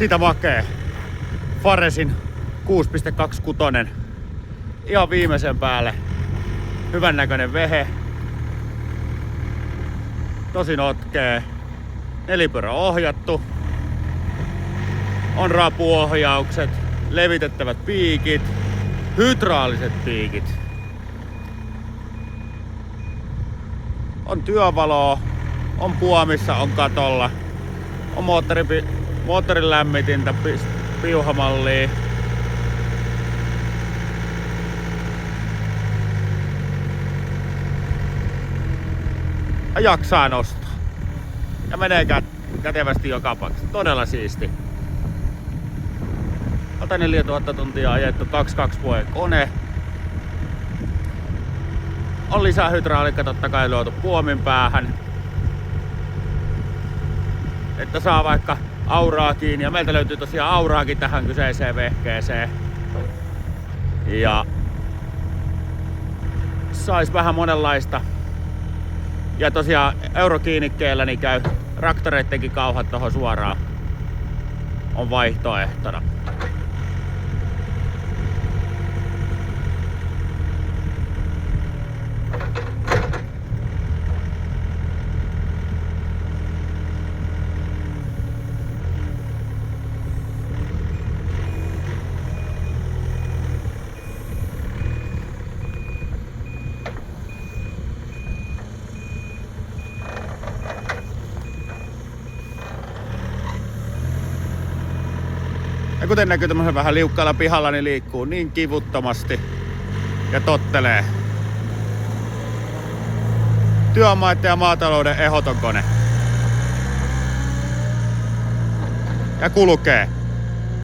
Siitä makee. Faresin 6.26. Ihan viimeisen päälle. Hyvän näköinen vehe. Tosi notkee. Nelipyörä ohjattu. On rapuohjaukset. Levitettävät piikit. Hydrauliset piikit. On työvaloa. On puomissa, on katolla. On moottorin lämmitintä, piuhamallia. Ja jaksaa nostaa. Ja menee kätevästi joka paikassa. Todella siisti. 104 000 tuntia ajettu, 2.2 vuoden kone. On lisää hydrauliikka totta kai luotu puomin päähän. Että saa vaikka auraa kiinni. Ja meiltä löytyy tosiaan auraakin tähän kyseiseen vehkeeseen. Ja sais vähän monenlaista. Ja tosiaan eurokiinnikkeellä niin käy traktoreittenkin kauhat tohon suoraan. On vaihtoehtona. Ja kuten näkyy tämmöisen vähän liukkaalla pihalla, niin liikkuu niin kivuttomasti ja tottelee. Työmaiden ja maatalouden ehdoton kone. Ja kulkee.